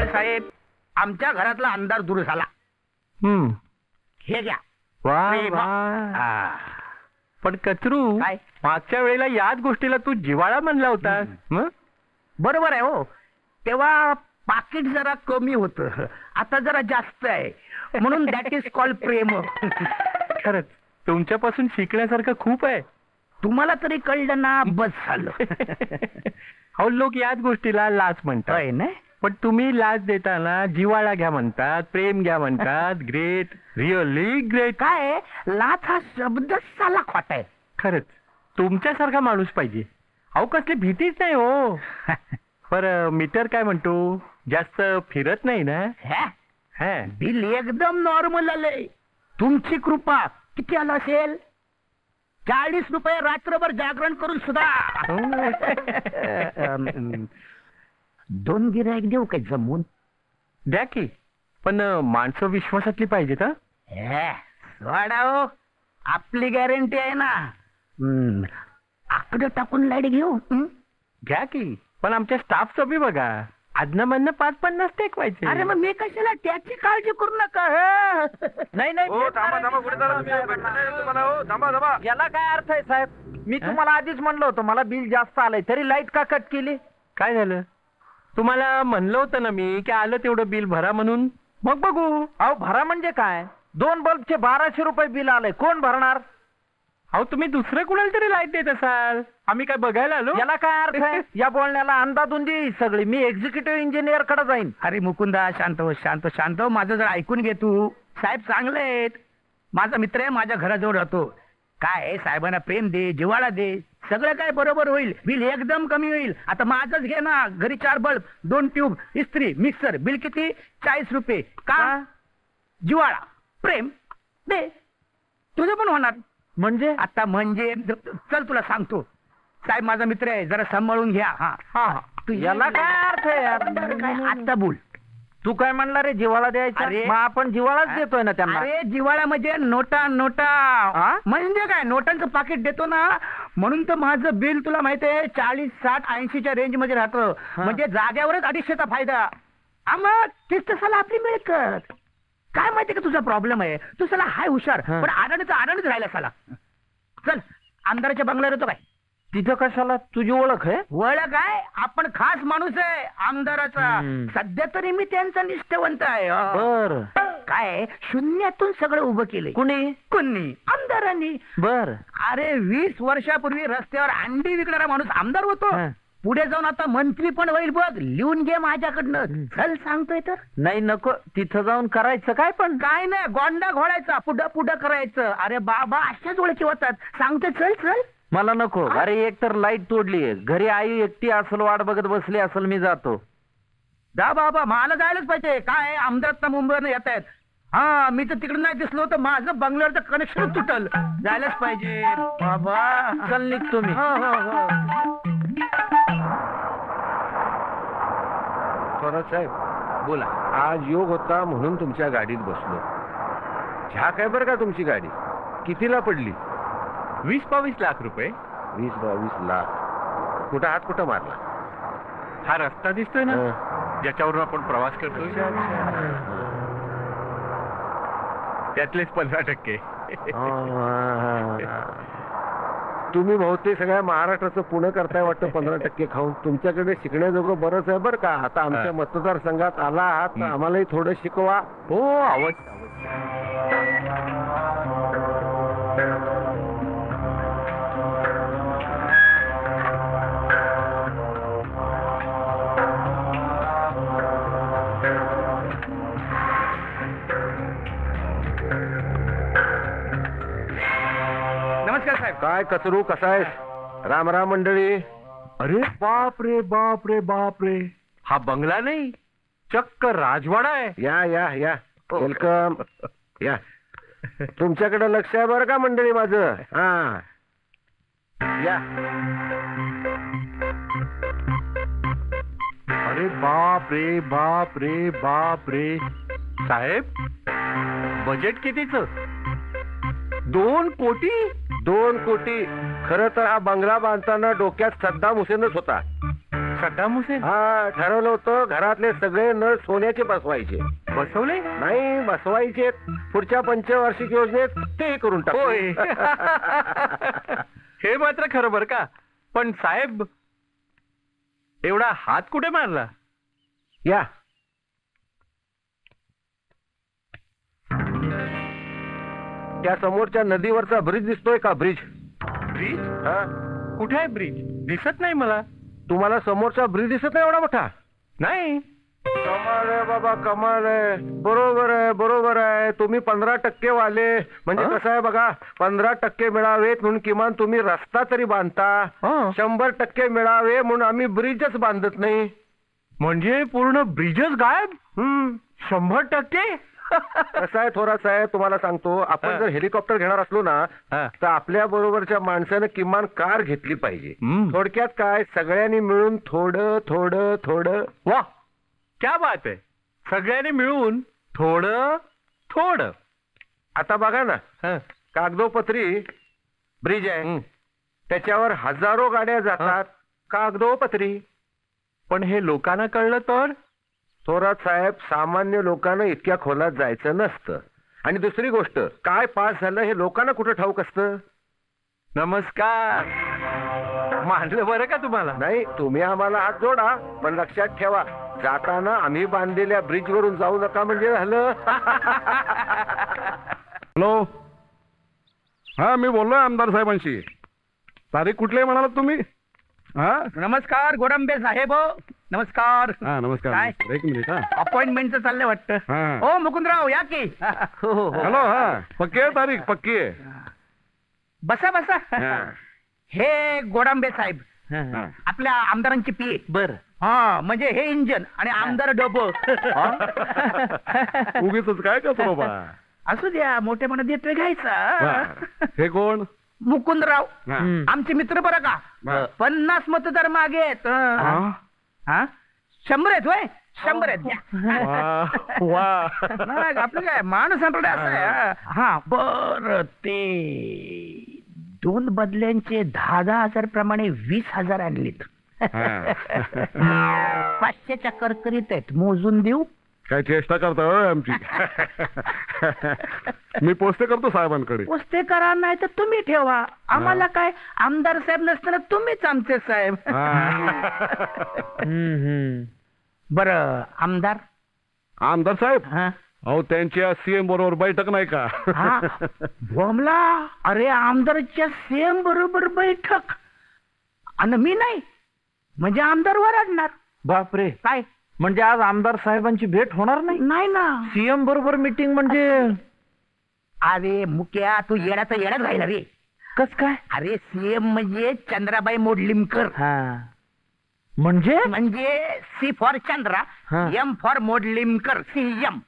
साहेब, आमच्या घरातला अंधार दूर झाला. हे घ्या. पण कचरू, काय? मागच्या वेळेला याच गोष्टीला तू जिव्हाळा म्हणला होता. बरोबर आहे हो. तेव्हा पाकिट जरा कमी होतं, आता जरा जास्त आहे, म्हणून दॅट इज कॉल्ड प्रेम. खरंच तुमच्यापासून शिकण्यासारखं खूप आहे. तुम्हाला तरी कळलं ना, बस झालं. अहो, लोक याच गोष्टीला लाच म्हणतात ना, पण तुम्ही लाच देताना जिव्हाळा घ्या म्हणतात, प्रेम घ्या म्हणतात. Great, really great. काय लाच हा शब्द साला खोटा आहे. खरंच तुमच्यासारखा माणूस पाहिजे. अहो, कसली भीतीच नाही हो. पर मीटर काय म्हणतो, जास्त फिरत नाही ना? बिल एकदम नॉर्मल आलंय. तुमची कृपा. किती आलं असेल? 40 रुपये रात्रभर जागरण करून सुद्धा. 2 गिऱ्हाईक देऊ काय जमून? द्या की, पण माणसं विश्वासातली पाहिजेत. सोडा हो, आपली गॅरंटी आहे ना. आकडे टाकून लाईट घेऊ. घ्या की, पण आमच्या स्टाफचं बी बघा. आदनं म्हणणं 5-50 टेकवायचे. अरे मग मी कशाला? त्याची काळजी करू नका. नाही याला काय अर्थ आहे साहेब? मी तुम्हाला आधीच म्हणलं होतं मला बिल जास्त आलंय, तरी लाईट का कट केली? काय झालं? तुम्हाला म्हणलं होतं ना मी की आलं तेवढं बिल भरा म्हणून. मग बघू. अहो, भरा म्हणजे काय? 2 बल्बचे 1200 रुपये बिल आलंय, कोण भरणार? अहो, तुम्ही दुसरं कुणाला तरी लाईट देत असाल, आम्ही काय बघायला आलो? याला काय अर्थ आहे? या बोलण्याला अंदाधुंदी सगळी. मी एक्झिक्युटिव्ह इंजिनियर कडे जाईन. अरे मुकुंदा, शांत हो, शांत शांत हो. माझं जर ऐकून घे तू. साहेब चांगले आहेत, माझा मित्र आहे, माझ्या घराजवळ राहतो. काय साहेबांना प्रेम दे, जिव्हाळा दे, सगळं काय बरोबर होईल. बिल एकदम कमी होईल. आता माझंच घे ना, घरी 4 बल्ब, 2 ट्यूब, इस्त्री, मिक्सर. बिल किती? 40 रुपये. का? जिव्हाळा, प्रेम दे, तुझं पण होणार. म्हणजे? आता म्हणजे चल तुला सांगतो. साहेब माझा मित्र आहे, जरा सांभाळून घ्या. याला काय अर्थ आहे यार? काय आता बोल. तू काय म्हणला रे? जिव्हाळा द्यायचा? अरे, मग आपण जिव्हाळाच देतोय ना त्यांना. अरे जिव्हाळा म्हणजे नोटा. म्हणजे काय? नोटांचं पाकिट देतो ना, म्हणून तर माझं बिल तुला माहिती आहे 40, 60, 80च्या रेंज मध्ये राहतं. म्हणजे जाग्यावरच 250चा फायदा. मग तेच तसाला आपली मिळकत. काय माहिती का तुझा प्रॉब्लेम आहे? तू साला हाय हुशार, पण आडाणीच राहिला साला. चल आमदाराच्या बंगल्यावर येतो काय? तिथं कशाला? तुझी ओळख आहे? ओळख आहे? आपण खास माणूस आहे आमदाराचा. सध्या तरी मी त्यांचा निष्ठावंत आहे. बर. काय शून्यातून सगळं उभं केलंय. कुणी? आमदारांनी. बर. अरे 20 वर्षापूर्वी रस्त्यावर अंडी विकणारा माणूस आमदार होतो. पुढे जाऊन आता मंत्री पण होईल बघ. लिहून घे माझ्याकडनं. चल सांगतोय तर. नाही नको, तिथं जाऊन करायचं काय? पण काय नाही, गोंडा घोळायचा, पुढं करायचं. अरे बाबा, अशाच ओळखी होतात. सांगतोय चल. मला नको. अरे एक तर लाईट तोडली, घरी आई एकटी असेल, वाट बघत बसली असेल, मी जातो. जा बाबा, मला जायलाच पाहिजे. काय आमदार मुंबईनं येत आहेत. मी तर तिकडे नाही दिसलो तर माझं बंगल्यावरचं कनेक्शन तुटल. जायलाच पाहिजे बाबा. चल निघतो मी. थोरात साहेब बोला. आज योग होता म्हणून तुमच्या गाडीत बसलो. झाक आहे बरं का तुमची गाडी. कितीला पडली? 20-22 लाख रुपये. 20-22 लाख. कुठं मारला? हा रस्ता दिसतोय ना, ज्याच्यावरून आपण प्रवास करतोय, त्यातलेच 15%. तुम्ही बहुतेक सगळ्या महाराष्ट्राचं पुणे करताय वाटतं 15% खाऊन. तुमच्याकडे शिकण्याजोगं बरंच आहे बरं का. आता आमच्या मतदारसंघात आला आहात, आम्हालाही थोडं शिकवा. हो, अवश्य. नमस्कार साहेब. काय कचरू, कसा आहेस? राम राम मंडळी. अरे बाप रे, हा बंगला नाही, चक्क राजवाडा आहे. या वेलकम. या. तुमच्याकडे लक्ष आहे बरं का मंडळी माझं. या. अरे बाप रे. साहेब, बजेट कितीच? 2 कोटी? 2 कोटी. खरं तर हा बंगला बांधताना डोक्यात सद्दाम हुसेनच होता. सद्दाम हुसेन हा ठरवलं होतं घरातले सगळे नळ सोन्याचे बसवायचे. बसवले? नाही बसवायचे. पुढच्या पंचवार्षिक योजनेत ते करून होय. टाकू. हे मात्र खरं बर का. पण साहेब एवढा हात कुठे मारला? या त्या समोरच्या नदीवरचा ब्रिज दिसतोय का? ब्रिज. ब्रिज? हा कुठे आहे ब्रिज? दिसत नाही मला. तुम्हाला समोरचा ब्रिज दिसत नाही एवढा मोठा? नाही. कमाल आहे बाबा, कमाल आहे. बरोबर आहे, बरोबर आहे. तुम्ही 15% वाले. म्हणजे हं? कसं आहे बघा, 15% मिळावेत म्हणून किमान तुम्ही रस्ता तरी बांधता. हं. 100% मिळावे म्हणून आम्ही ब्रिजच बांधत नाही. म्हणजे पूर्ण ब्रिजच गायब? 100%? कसं आहे थोरा साहेब, तुम्हाला सांगतो, आपण हं. जर हेलिकॉप्टर घेणार असलो ना हं. तर आपल्या बरोबरच्या माणसानं किमान कार घेतली पाहिजे. हं. थोडक्यात काय, सगळ्यांनी मिळून थोडं थोडं थोडं. वा, क्या बात आहे. सगळ्यांनी मिळून थोडं थोडं. आता बघा ना, हं. कागदोपत्री ब्रिज आहे, हं. त्याच्यावर हजारो गाड्या जातात. कागदोपत्री. पण हे लोकांना कळलं तर? थोरात साहेब, सामान्य लोकांना इतक्या खोलात जायचं नसतं. आणि दुसरी गोष्ट, काय पास झालं हे लोकांना कुठं ठाऊक असतं? नमस्कार. मानलं बरं का तुम्हाला? नाही, तुम्ही आम्हाला हात जोडा, पण लक्षात ठेवा, जाताना आम्ही बांधलेल्या ब्रिज वरून जाऊ नका म्हणजे झालं. हॅलो. हा, मी बोललोय आमदार साहेबांशी. तारीख कुठली आहे म्हणालात तुम्ही? हा नमस्कार गोडंबे साहेब. नमस्कार. हा नमस्कार. काय? एक मिनिट. हा अपॉइंटमेंटचं चाललंय वाटतं. हा. हो मुकुंदराव या की. हॅलो. हा पक्की आहे तारीख? पक्की आहे. बसा बसा. हा. हे गोडांबे साहेब हा. आपल्या आमदारांची पी. बर. हा म्हणजे हे इंजन आणि आमदार डबो. उगीच काय करतो बाबा. असू द्या, मोठेपणा देतोय घ्यायचा. बर. हे कोण? मुकुंदराव हा. आमचे मित्र बरं का. बर. 50 मतदार मागे आहेत. हा? हा? 100 आहेत होय. 100 आहेत द्या. वा वा. नाही, आपलं काय माणूस आपलं असं आहे. हा बर. ते 2 बदल्यांचे 10,000 प्रमाणे 20,000 आणलेत. हा. 500च्या करकरीत आहेत. मोजून देऊ? काय चेष्टा करता होय आमची? मी पोस्टे करतो साहेबांकडे. पुस्ते करा, नाही तर तुम्ही ठेवा. आम्हाला काय, आमदार साहेब नसताना तुम्हीच आमचे साहेब. बर आमदार. आमदार साहेब, हा अहो त्यांच्या सीएम बरोबर बैठक नाही का? हा बोमला. अरे आमदारच्या सेम बरोबर बैठक आणि मी नाही म्हणजे आमदार वरडणार. बापरे. काय? म्हणजे आज आमदार साहेबांची भेट होणार नाही? नाही ना. सीएम बरोबर मीटिंग म्हणजे अरे मुक्या, तू येण्याचा येण्यात राहिला रे. कस काय? अरे सीएम म्हणजे चंद्राबाई मोडलिमकर. हा म्हणजे म्हणजे सी फॉर चंद्रा, हा. M for Modlimkar, CM.